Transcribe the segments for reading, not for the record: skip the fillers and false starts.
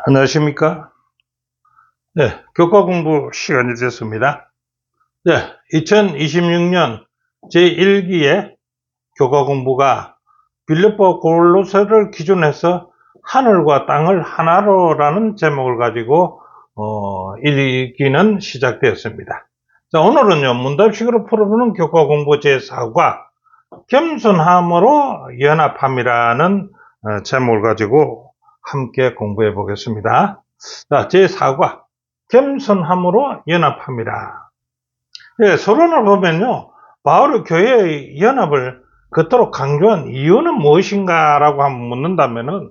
안녕하십니까? 네, 교과 공부 시간이 됐습니다. 네, 2026년 제1기의 교과 공부가 빌립보 골로새를 기준으로 해서 하늘과 땅을 하나로라는 제목을 가지고 1기는 시작되었습니다. 자, 오늘은요, 문답식으로 풀어보는 교과 공부 제4과 겸손함으로 연합함이라는 제목을 가지고 함께 공부해 보겠습니다. 자, 제4과 겸손함으로 연합함이라. 예, 서론을 보면요, 바울의 교회의 연합을 그토록 강조한 이유는 무엇인가라고 한번 묻는다면은,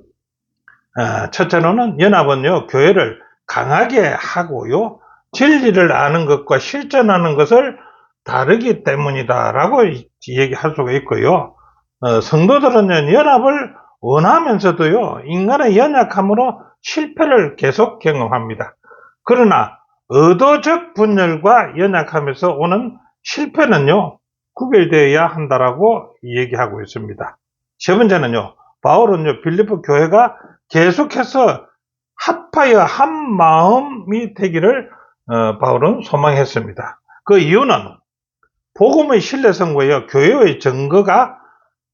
첫째로는 연합은요, 교회를 강하게 하고요, 진리를 아는 것과 실천하는 것을 다르기 때문이다라고 얘기할 수가 있고요. 성도들은 연합을 원하면서도요, 인간의 연약함으로 실패를 계속 경험합니다. 그러나 의도적 분열과 연약함에서 오는 실패는요, 구별되어야 한다라고 얘기하고 있습니다. 세 번째는요, 바울은요, 빌립보 교회가 계속해서 합하여 한 마음이 되기를 바울은 소망했습니다. 그 이유는 복음의 신뢰성과 교회의 증거가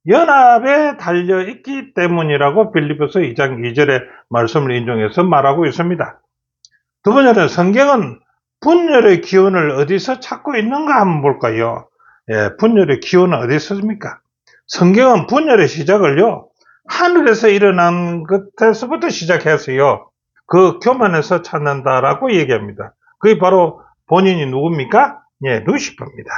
연합에 달려있기 때문이라고 빌립보서 2장 2절의 말씀을 인용해서 말하고 있습니다. 두 번째는 성경은 분열의 기원을 어디서 찾고 있는가 한번 볼까요? 예, 분열의 기원은 어디 있습니까? 성경은 분열의 시작을요, 하늘에서 일어난 것에서부터 시작해서요, 그 교만에서 찾는다라고 얘기합니다. 그게 바로 본인이 누굽니까? 예, 루시퍼입니다.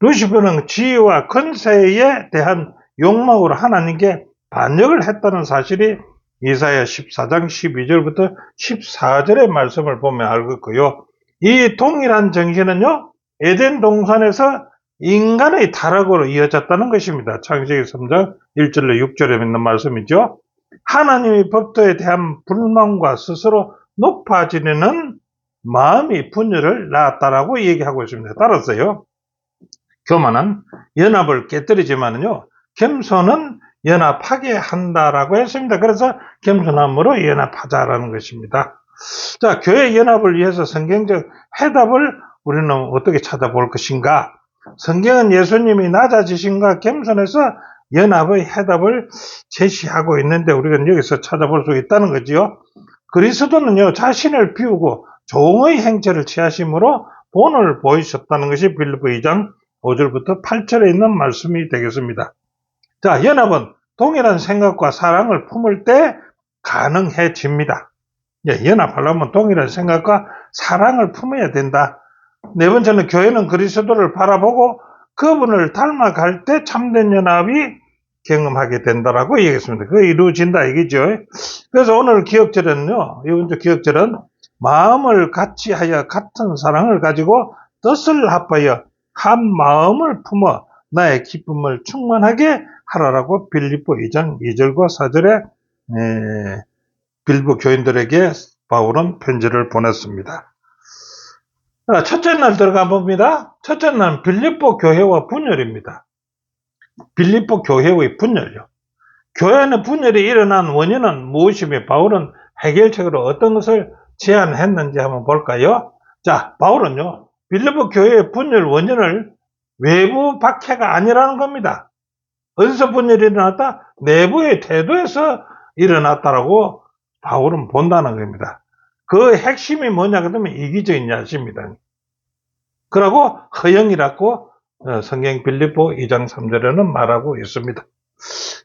루시퍼는 지위와 권세에 대한 욕망으로 하나님께 반역을 했다는 사실이 이사야 14장 12절부터 14절의 말씀을 보면 알겠고요. 이 동일한 정신은요, 에덴 동산에서 인간의 타락으로 이어졌다는 것입니다. 창세기 3장 1절로 6절에 있는 말씀이죠. 하나님의 법도에 대한 불만과 스스로 높아지려는 마음이 분열을 낳았다라고 얘기하고 있습니다. 따라서요, 교만은 연합을 깨뜨리지만요, 겸손은 연합하게 한다라고 했습니다. 그래서 겸손함으로 연합하자라는 것입니다. 자, 교회 연합을 위해서 성경적 해답을 우리는 어떻게 찾아볼 것인가? 성경은 예수님이 낮아지심과 겸손해서 연합의 해답을 제시하고 있는데 우리가 여기서 찾아볼 수 있다는 거지요. 그리스도는요, 자신을 비우고 종의 행체를 취하심으로 본을 보이셨다는 것이 빌립보 2장 5절부터 8절에 있는 말씀이 되겠습니다. 자, 연합은 동일한 생각과 사랑을 품을 때 가능해집니다. 예, 연합하려면 동일한 생각과 사랑을 품어야 된다. 네 번째는 교회는 그리스도를 바라보고 그분을 닮아갈 때 참된 연합이 경험하게 된다라고 얘기했습니다. 그게 이루어진다 얘기죠. 그래서 오늘 기억절은요, 이번 주 기억절은 마음을 같이 하여 같은 사랑을 가지고 뜻을 합하여 한 마음을 품어 나의 기쁨을 충만하게 하라라고 빌립보 2장 2절과 4절에 빌립보 교인들에게 바울은 편지를 보냈습니다. 첫째 날 들어가 봅니다. 첫째 날은 빌립보 교회와 분열입니다. 빌립보 교회의 분열요. 교회 안에 분열이 일어난 원인은 무엇이며 바울은 해결책으로 어떤 것을 제안했는지 한번 볼까요? 자, 바울은요, 빌립보 교회의 분열 원인을 외부 박해가 아니라는 겁니다. 어디서 분열이 일어났다? 내부의 태도에서 일어났다라고 바울은 본다는 겁니다. 그 핵심이 뭐냐 그러면 이기적인 야심입니다. 그러고 허영이라고 성경 빌립보 2장 3절에는 말하고 있습니다.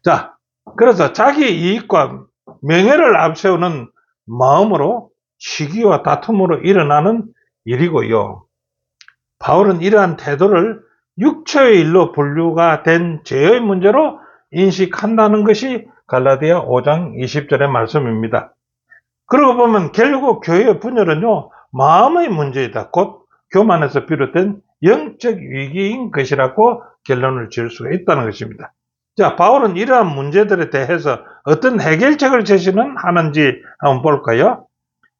자, 그래서 자기 이익과 명예를 앞세우는 마음으로 시기와 다툼으로 일어나는 일이고요. 바울은 이러한 태도를 육체의 일로 분류가 된 죄의 문제로 인식한다는 것이 갈라디아 5장 20절의 말씀입니다. 그러고 보면 결국 교회의 분열은요, 마음의 문제이다. 곧 교만에서 비롯된 영적 위기인 것이라고 결론을 지을 수가 있다는 것입니다. 자, 바울은 이러한 문제들에 대해서 어떤 해결책을 제시는 하는지 한번 볼까요?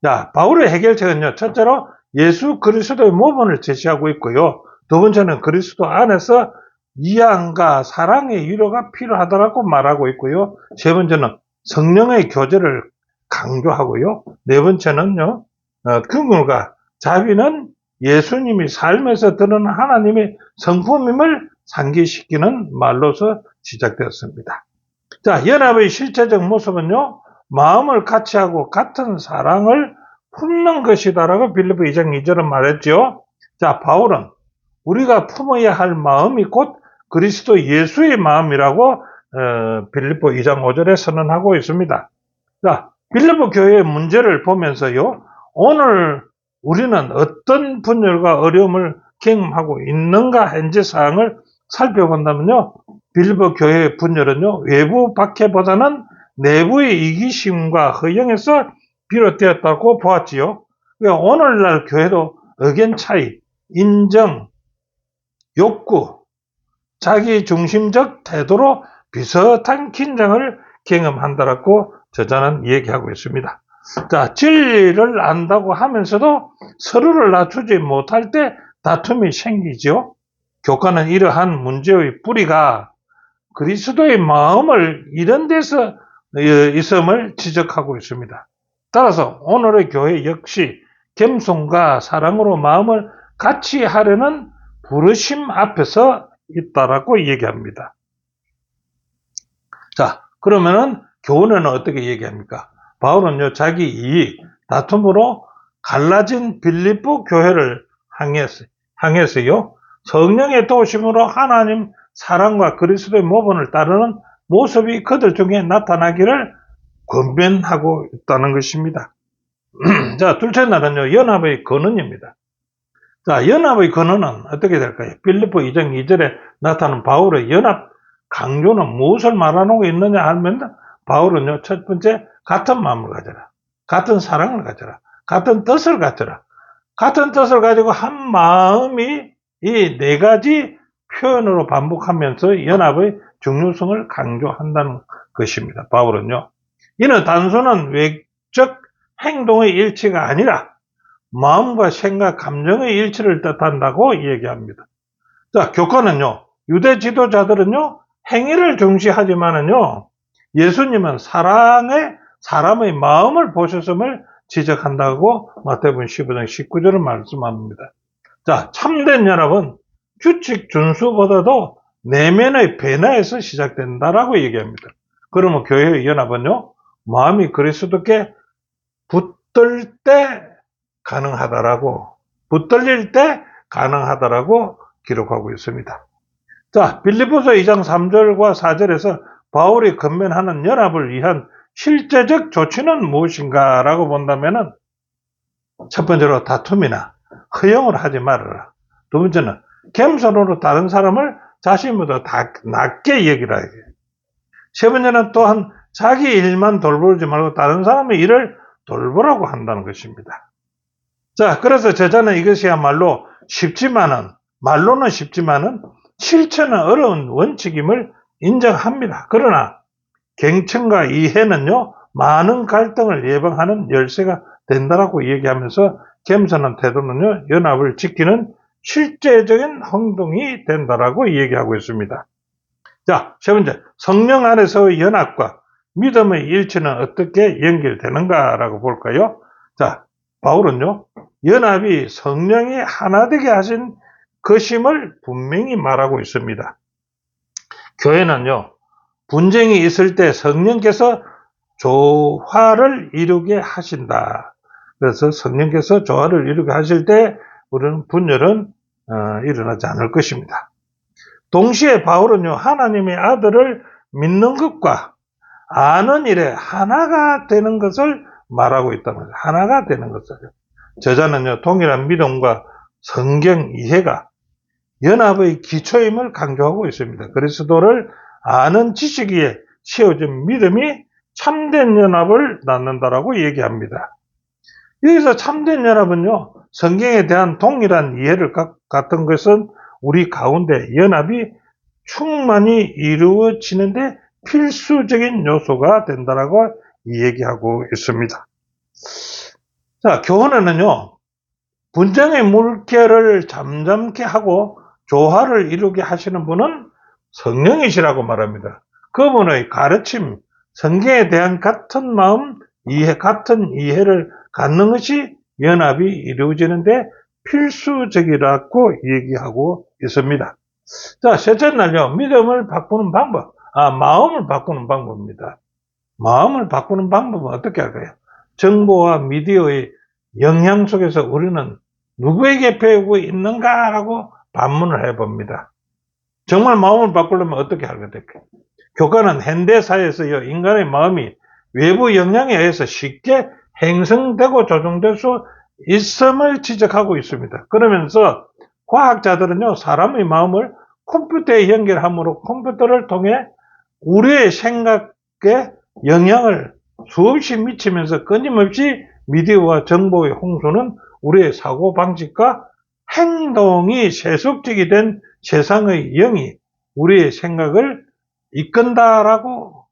자, 바울의 해결책은요, 첫째로 예수 그리스도의 모범을 제시하고 있고요. 두 번째는 그리스도 안에서 이해함과 사랑의 위로가 필요하다고 말하고 있고요. 세 번째는 성령의 교제를 강조하고요. 네 번째는요, 긍휼과 자비는 예수님이 삶에서 드러난 하나님의 성품임을 상기시키는 말로서 시작되었습니다. 자, 연합의 실제적 모습은요, 마음을 같이 하고 같은 사랑을 품는 것이다라고 빌립보 2장 2절은 말했죠. 자, 바울은 우리가 품어야 할 마음이 곧 그리스도 예수의 마음이라고 빌립보 2장 5절에 선언하고 있습니다. 자, 빌립보 교회의 문제를 보면서요, 오늘 우리는 어떤 분열과 어려움을 경험하고 있는가 현재 사항을 살펴본다면요, 빌립보 교회의 분열은요, 외부 박해보다는 내부의 이기심과 허영에서 비롯되었다고 보았지요. 그러니까 오늘날 교회도 의견 차이, 인정, 욕구, 자기 중심적 태도로 비슷한 긴장을 경험한다라고 저자는 얘기하고 있습니다. 자, 진리를 안다고 하면서도 서로를 낮추지 못할 때 다툼이 생기죠. 교과는 이러한 문제의 뿌리가 그리스도의 마음을 이런 데서 있음을 지적하고 있습니다. 따라서 오늘의 교회 역시 겸손과 사랑으로 마음을 같이 하려는 부르심 앞에서 있다라고 얘기합니다. 자, 그러면은 교훈은 어떻게 얘기합니까? 바울은요, 자기 이익, 다툼으로 갈라진 빌립보 교회를 향해서요, 성령의 도우심으로 하나님 사랑과 그리스도의 모범을 따르는 모습이 그들 중에 나타나기를 권면하고 있다는 것입니다. 자, 둘째 날은요, 연합의 근원입니다. 자, 연합의 근원은 어떻게 될까요? 빌립보 2장 2절에 나타나는 바울의 연합 강조는 무엇을 말하고 있느냐 하면, 바울은요, 첫 번째, 같은 마음을 가져라. 같은 사랑을 가져라. 같은 뜻을 가져라. 같은 뜻을 가지고 한 마음이 이 네 가지 표현으로 반복하면서 연합의 중요성을 강조한다는 것입니다. 바울은요. 이는 단순한 외적 행동의 일치가 아니라 마음과 생각, 감정의 일치를 뜻한다고 얘기합니다. 자, 교과는요. 유대 지도자들은요. 행위를 중시하지만은요. 예수님은 사람의 마음을 보셨음을 지적한다고 마태복음 15장 19절을 말씀합니다. 자, 참된 연합은 규칙 준수보다도 내면의 변화에서 시작된다라고 얘기합니다. 그러면 교회의 연합은요, 마음이 그리스도께 붙들 때 붙들릴 때 가능하다라고 기록하고 있습니다. 자, 빌립보서 2장 3절과 4절에서 바울이 권면하는 연합을 위한 실제적 조치는 무엇인가라고 본다면은, 첫 번째로 다툼이나 허용을 하지 말아라. 두 번째는 겸손으로 다른 사람을 자신보다 낮게 여기라. 세 번째는 또한 자기 일만 돌보지 말고 다른 사람의 일을 돌보라고 한다는 것입니다. 자, 그래서 저자는 이것이야말로 말로는 쉽지만은 실천은 어려운 원칙임을 인정합니다. 그러나 경청과 이해는요, 많은 갈등을 예방하는 열쇠가 된다라고 얘기하면서 겸손한 태도는요, 연합을 지키는 실제적인 행동이 된다라고 얘기하고 있습니다. 자, 세 번째, 성령 안에서의 연합과 믿음의 일치는 어떻게 연결되는가라고 볼까요? 자, 바울은요, 연합이 성령이 하나 되게 하신 것임을 분명히 말하고 있습니다. 교회는요, 분쟁이 있을 때 성령께서 조화를 이루게 하신다. 그래서 성령께서 조화를 이루게 하실 때 우리는 분열은 일어나지 않을 것입니다. 동시에 바울은요, 하나님의 아들을 믿는 것과 아는 일에 하나가 되는 것을 말하고 있다는 거죠. 하나가 되는 것을. 저자는요, 동일한 믿음과 성경 이해가 연합의 기초임을 강조하고 있습니다. 그리스도를 아는 지식 위에 세워진 믿음이 참된 연합을 낳는다라고 얘기합니다. 여기서 참된 연합은요, 성경에 대한 동일한 이해를 갖던 것은 우리 가운데 연합이 충만히 이루어지는데 필수적인 요소가 된다라고 얘기하고 있습니다. 자, 교훈에는요, 분쟁의 물결을 잠잠케 하고 조화를 이루게 하시는 분은 성령이시라고 말합니다. 그분의 가르침, 성경에 대한 같은 마음, 같은 이해를 갖는 것이 연합이 이루어지는데 필수적이라고 얘기하고 있습니다. 자, 셋째 날요. 믿음을 바꾸는 방법. 마음을 바꾸는 방법입니다. 마음을 바꾸는 방법은 어떻게 할까요? 정보와 미디어의 영향 속에서 우리는 누구에게 배우고 있는가라고 반문을 해봅니다. 정말 마음을 바꾸려면 어떻게 하게 될까요? 교과는 현대사회에서요, 인간의 마음이 외부 영향에 의해서 쉽게 형성되고 조종될 수 있음을 지적하고 있습니다. 그러면서 과학자들은요, 사람의 마음을 컴퓨터에 연결함으로 컴퓨터를 통해 우리의 생각에 영향을 수없이 미치면서 끊임없이 미디어와 정보의 홍수는 우리의 사고방식과 행동이 세속적이 된 세상의 영이 우리의 생각을 이끈다라고,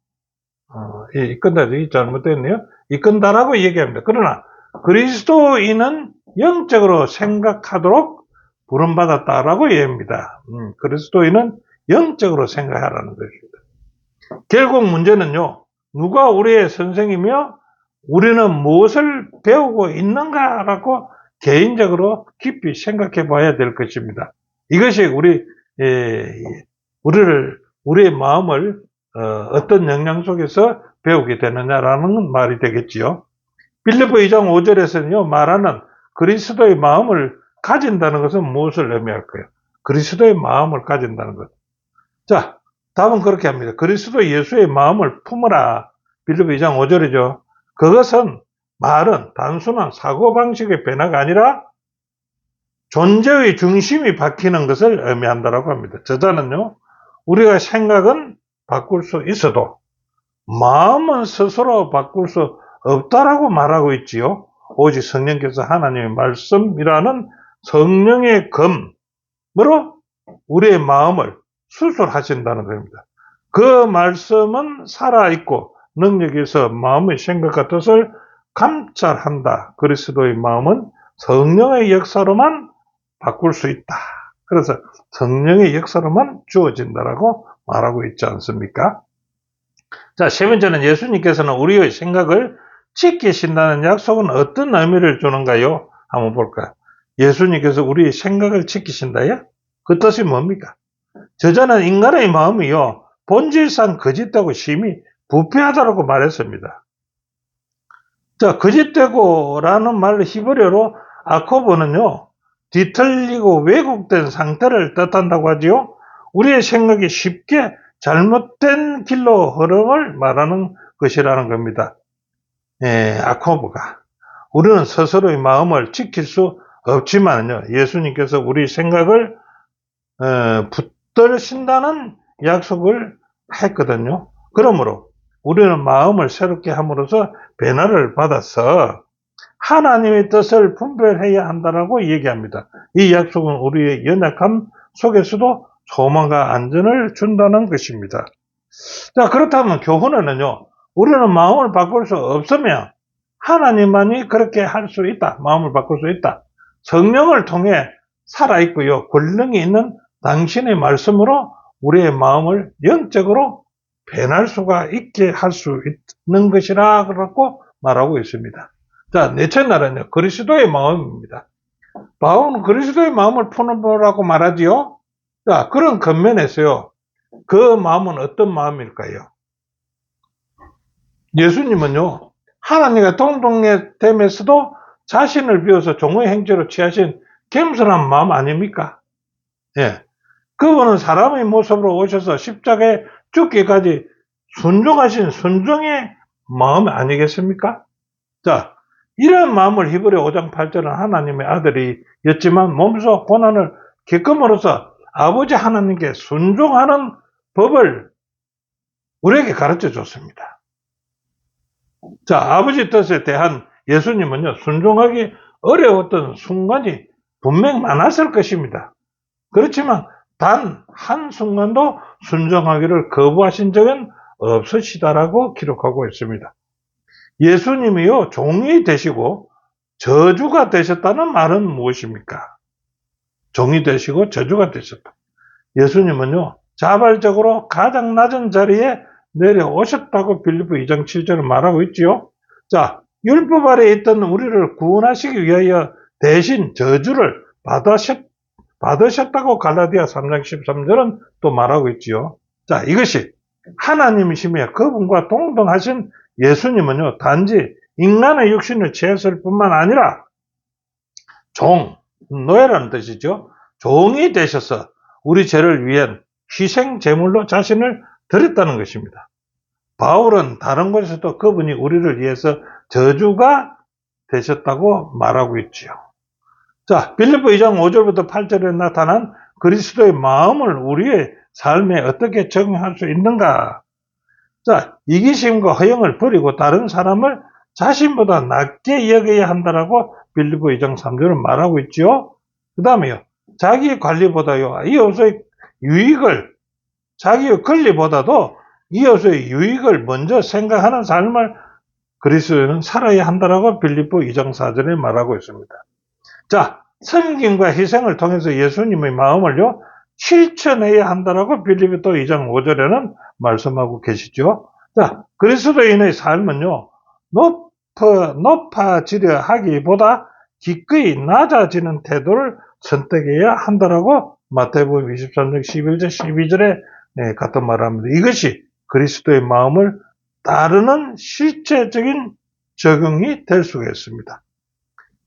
이끈다지 잘못됐네요. 이끈다라고 얘기합니다. 그러나 그리스도인은 영적으로 생각하도록 부름받았다라고 얘기합니다. 그리스도인은 영적으로 생각하라는 것입니다. 결국 문제는요, 누가 우리의 선생이며 우리는 무엇을 배우고 있는가라고 개인적으로 깊이 생각해 봐야 될 것입니다. 이것이 우리의 마음을 어떤 영향 속에서 배우게 되느냐라는 말이 되겠지요. 빌립보 2장 5절에서는요, 말하는 그리스도의 마음을 가진다는 것은 무엇을 의미할까요? 그리스도의 마음을 가진다는 것. 자, 답은 그렇게 합니다. 그리스도 예수의 마음을 품으라. 빌립보 2장 5절이죠. 그것은 말은 단순한 사고방식의 변화가 아니라 존재의 중심이 바뀌는 것을 의미한다고 합니다. 저자는요, 우리가 생각은 바꿀 수 있어도 마음은 스스로 바꿀 수 없다라고 말하고 있지요. 오직 성령께서 하나님의 말씀이라는 성령의 검으로 우리의 마음을 수술하신다는 겁니다. 그 말씀은 살아있고 능력이 있어 마음의 생각과 뜻을 감찰한다. 그리스도의 마음은 성령의 역사로만 바꿀 수 있다. 그래서 성령의 역사로만 주어진다라고 말하고 있지 않습니까? 자, 세 번째는 예수님께서는 우리의 생각을 지키신다는 약속은 어떤 의미를 주는가요? 한번 볼까요? 예수님께서 우리의 생각을 지키신다요? 그 뜻이 뭡니까? 저자는 인간의 마음이요, 본질상 거짓되고 심히 부패하다고 말했습니다. 자, 거짓되고라는 말로 히브리어로 아코보는요, 뒤틀리고 왜곡된 상태를 뜻한다고 하지요. 우리의 생각이 쉽게 잘못된 길로 흐름을 말하는 것이라는 겁니다. 아코보가. 우리는 스스로의 마음을 지킬 수 없지만요, 예수님께서 우리 생각을 붙들으신다는 약속을 했거든요. 그러므로 우리는 마음을 새롭게 함으로써 변화를 받아서 하나님의 뜻을 분별해야 한다라고 얘기합니다. 이 약속은 우리의 연약함 속에서도 소망과 안전을 준다는 것입니다. 자, 그렇다면 교훈에는요, 우리는 마음을 바꿀 수 없으면 하나님만이 그렇게 할 수 있다. 마음을 바꿀 수 있다. 성령을 통해 살아있고요, 권능이 있는 당신의 말씀으로 우리의 마음을 영적으로 변할 수가 있게 할 수 있는 것이라고 말하고 있습니다. 자, 넷째 날은요, 그리스도의 마음입니다. 바울은 그리스도의 마음을 푸는거라고 말하지요. 자, 그런 겉면에서요, 그 마음은 어떤 마음일까요? 예수님은요, 하나님과 동등되면서도 자신을 비워서 종의 행체로 취하신 겸손한 마음 아닙니까? 예. 그분은 사람의 모습으로 오셔서 십자가에 죽기까지 순종하신 순종의 마음 아니겠습니까? 자, 이런 마음을 히브리 5장 8절은 하나님의 아들이었지만 몸소 고난을 겪음으로써 아버지 하나님께 순종하는 법을 우리에게 가르쳐 줬습니다. 자, 아버지 뜻에 대한 예수님은요, 순종하기 어려웠던 순간이 분명 많았을 것입니다. 그렇지만 단 한순간도 순종하기를 거부하신 적은 없으시다라고 기록하고 있습니다. 예수님이요, 종이 되시고 저주가 되셨다는 말은 무엇입니까? 종이 되시고 저주가 되셨다. 예수님은요, 자발적으로 가장 낮은 자리에 내려오셨다고 빌립보 2장 7절을 말하고 있지요. 자, 율법 아래에 있던 우리를 구원하시기 위하여 대신 저주를 받으셨다고 갈라디아 3장 13절은 또 말하고 있지요. 자, 이것이 하나님이시며 그분과 동등하신 예수님은요, 단지 인간의 육신을 취했을 뿐만 아니라 노예라는 뜻이죠. 종이 되셔서 우리 죄를 위한 희생 제물로 자신을 드렸다는 것입니다. 바울은 다른 곳에서도 그분이 우리를 위해서 저주가 되셨다고 말하고 있지요. 자, 빌립보 2장 5절부터 8절에 나타난 그리스도의 마음을 우리의 삶에 어떻게 적용할 수 있는가? 자, 이기심과 허영을 버리고 다른 사람을 자신보다 낮게 여겨야 한다라고 빌립보 2장 3절은 말하고 있지요. 그 다음에요, 자기 관리보다요, 이웃의 유익을, 자기의 권리보다도 이웃의 유익을 먼저 생각하는 삶을 그리스도인은 살아야 한다라고 빌립보 2장 4절에 말하고 있습니다. 자, 섬김과 희생을 통해서 예수님의 마음을요, 실천해야 한다라고 빌립보 2장 5절에는 말씀하고 계시죠. 자, 그리스도인의 삶은요, 높아지려 하기보다 기꺼이 낮아지는 태도를 선택해야 한다라고 마태복음 23장 11절 12절에 같은 말을 합니다. 이것이 그리스도의 마음을 따르는 실제적인 적용이 될 수가 있습니다.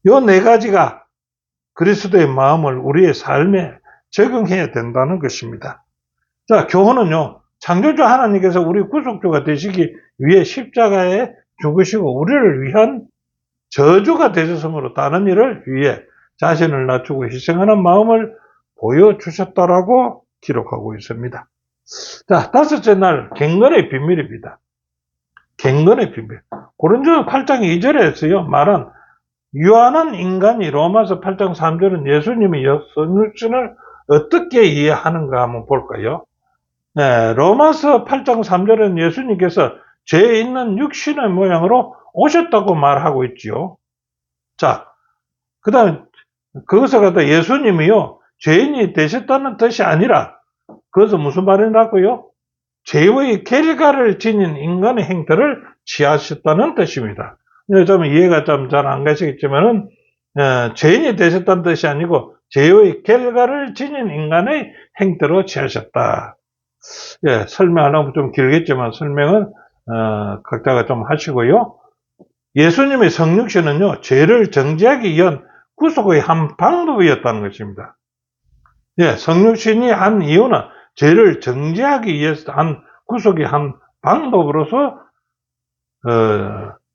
요 네 가지가 그리스도의 마음을 우리의 삶에 적용해야 된다는 것입니다. 자, 교훈은요, 창조주 하나님께서 우리 구속주가 되시기 위해 십자가에 죽으시고 우리를 위한 저주가 되셨으므로 다른 일을 위해 자신을 낮추고 희생하는 마음을 보여주셨다라고 기록하고 있습니다. 자, 다섯째 날 갱건의 비밀입니다. 갱건의 비밀. 고린도서 8장 2절에서요 말한 유한한 인간이 로마서 8장 3절은 예수님이 성육신을 어떻게 이해하는가 한번 볼까요? 네, 로마서 8장 3절은 예수님께서 죄 있는 육신의 모양으로 오셨다고 말하고 있지요. 자, 그 다음 그것을 갖다 예수님이요 죄인이 되셨다는 뜻이 아니라 그것은 무슨 말이라고요? 죄의 결과를 지닌 인간의 행태를 취하셨다는 뜻입니다. 좀 이해가 좀 잘 안 가시겠지만은 죄인이 되셨다는 뜻이 아니고 죄의 결과를 지닌 인간의 행태로 취하셨다. 예, 설명하려면 좀 길겠지만 설명은 각자가 좀 하시고요. 예수님의 성육신은요 죄를 정죄하기 위한 구속의 한 방법이었다는 것입니다. 예, 성육신이 한 이유는 죄를 정죄하기 위해서 한 구속의 한 방법으로서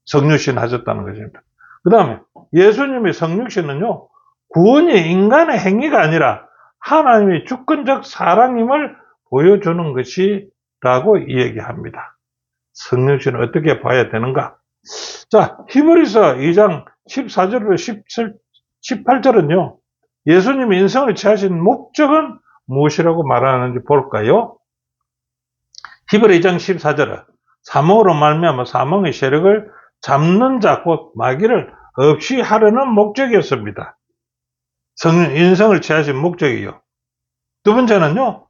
성육신 하셨다는 것입니다. 그 다음에 예수님의 성육신은요 구원이 인간의 행위가 아니라 하나님의 주권적 사랑임을 보여주는 것이라고 이야기합니다. 성육신을 어떻게 봐야 되는가? 자, 히브리서 2장 14절부터 18절은요 예수님이 인생을 취하신 목적은 무엇이라고 말하는지 볼까요? 히브리 2장 14절은 사망으로 말미암아 사망의 세력을 잡는 자 곧 마귀를 없이 하려는 목적이었습니다. 인생을 취하신 목적이요. 두 번째는요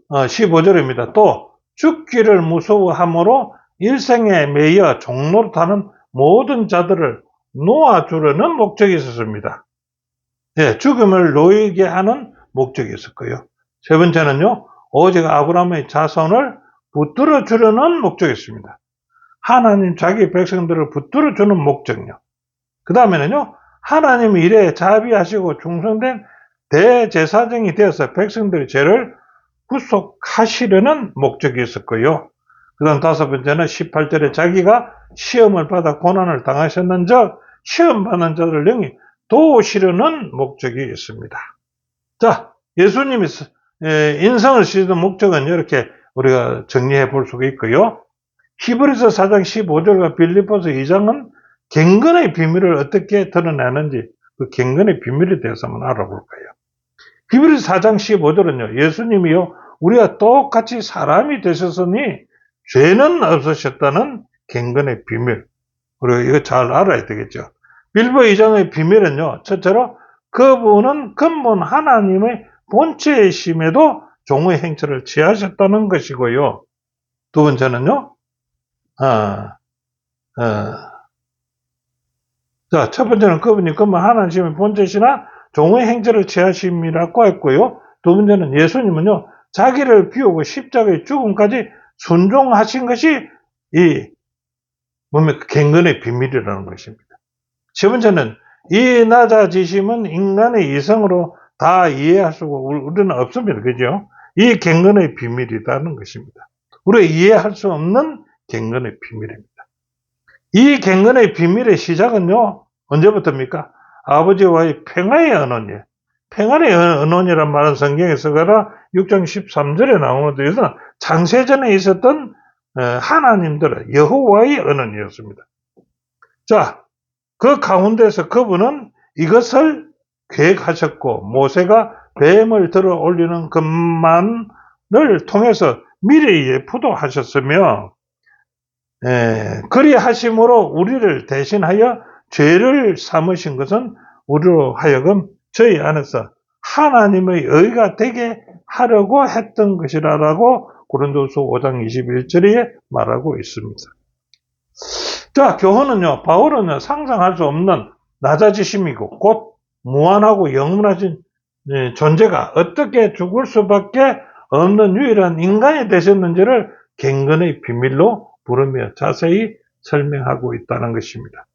15절입니다. 또 죽기를 무서워함으로 일생에 매여 종노릇하는 모든 자들을 놓아주려는 목적이 있었습니다. 예, 죽음을 놓이게 하는 목적이 있었고요. 세 번째는요 오직 아브라함의 자손을 붙들어 주려는 목적이 있습니다. 하나님 자기 백성들을 붙들어 주는 목적요. 그 다음에는요 하나님 일에 자비하시고 충성된 대제사장이 되어서 백성들의 죄를 구속하시려는 목적이 있었고요. 그 다음 다섯 번째는 18절에 자기가 시험을 받아 고난을 당하셨는즉 시험 받는 자들을 능히 도우시려는 목적이 있습니다. 자, 예수님이 인생을 쓰시는 목적은 이렇게 우리가 정리해 볼 수가 있고요. 히브리서 4장 15절과 빌립보서 2장은 갱건의 비밀을 어떻게 드러내는지 그 갱건의 비밀에 대해서 한번 알아볼까요? 히브리서 4장 15절은요. 예수님이요 우리가 똑같이 사람이 되셨으니 죄는 없으셨다는 갱건의 비밀. 우리가 이거 잘 알아야 되겠죠. 빌립보 2장의 비밀은요. 첫째로 그분은 근본 하나님의 본체이심에도 종의 행체를 취하셨다는 것이고요. 두 번째는요. 자, 첫 번째는 그분이 그만 하나님의 본체시나 종의 행제를 취하심이라고 했고요. 두 번째는 예수님은요, 자기를 비우고 십자가의 죽음까지 순종하신 것이 이 몸의 갱근의 비밀이라는 것입니다. 세 번째는 이 낮아지심은 인간의 이성으로 다 이해할 수가 우리는 없습니다. 그죠? 이 갱근의 비밀이라는 것입니다. 우리가 이해할 수 없는 갱근의 비밀입니다. 이 갱근의 비밀의 시작은요, 언제부터입니까? 아버지와의 평화의 언원이에요. 평화의 언원이란 말은 성경에서 가라 6장 13절에 나오는데, 이것은 창세전에 있었던 하나님들의 여호와의 언원이었습니다. 자, 그 가운데서 그분은 이것을 계획하셨고, 모세가 뱀을 들어 올리는 것만을 통해서 미래에 예표도 하셨으며, 그리하심으로 우리를 대신하여 죄를 삼으신 것은 우리로 하여금 저희 안에서 하나님의 의가 되게 하려고 했던 것이라고 고린도서 5장 21절에 말하고 있습니다. 자, 교훈은요, 바울은요, 상상할 수 없는 낮아지심이고 곧 무한하고 영원하신 존재가 어떻게 죽을 수밖에 없는 유일한 인간이 되셨는지를 갱근의 비밀로 부르며 자세히 설명하고 있다는 것입니다.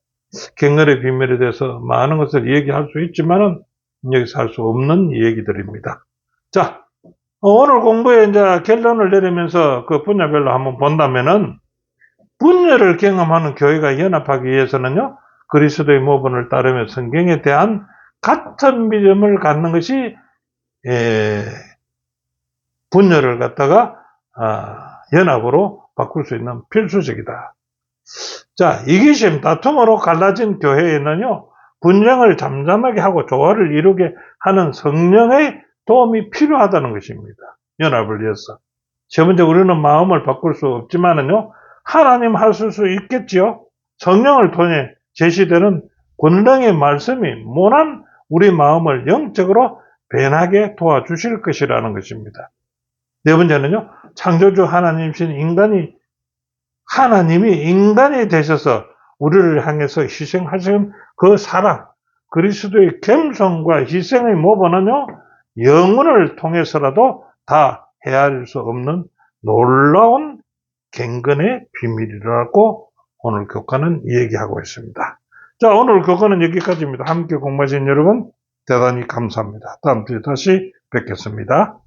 갱근의 비밀에 대해서 많은 것을 얘기할 수 있지만은 여기서 할 수 없는 얘기들입니다. 자, 오늘 공부에 이제 결론을 내리면서 그 분야별로 한번 본다면은 분열을 경험하는 교회가 연합하기 위해서는요, 그리스도의 모본을 따르며 성경에 대한 같은 믿음을 갖는 것이 분열을 갖다가 연합으로 바꿀 수 있는 필수적이다. 자, 이기심, 다툼으로 갈라진 교회에는요, 분쟁을 잠잠하게 하고 조화를 이루게 하는 성령의 도움이 필요하다는 것입니다. 연합을 위해서. 세 번째, 우리는 마음을 바꿀 수 없지만은요, 하나님 하실 수 있겠지요. 성령을 통해 제시되는 권능의 말씀이 모난 우리 마음을 영적으로 변하게 도와주실 것이라는 것입니다. 네 번째는요, 창조주 하나님이신 하나님이 인간이 되셔서 우리를 향해서 희생하신 그 사랑, 그리스도의 겸손과 희생의 모범은요, 영혼을 통해서라도 다 헤아릴 수 없는 놀라운 갱근의 비밀이라고 오늘 교과는 얘기하고 있습니다. 자, 오늘 교과는 여기까지입니다. 함께 공부하신 여러분 대단히 감사합니다. 다음 주에 다시 뵙겠습니다.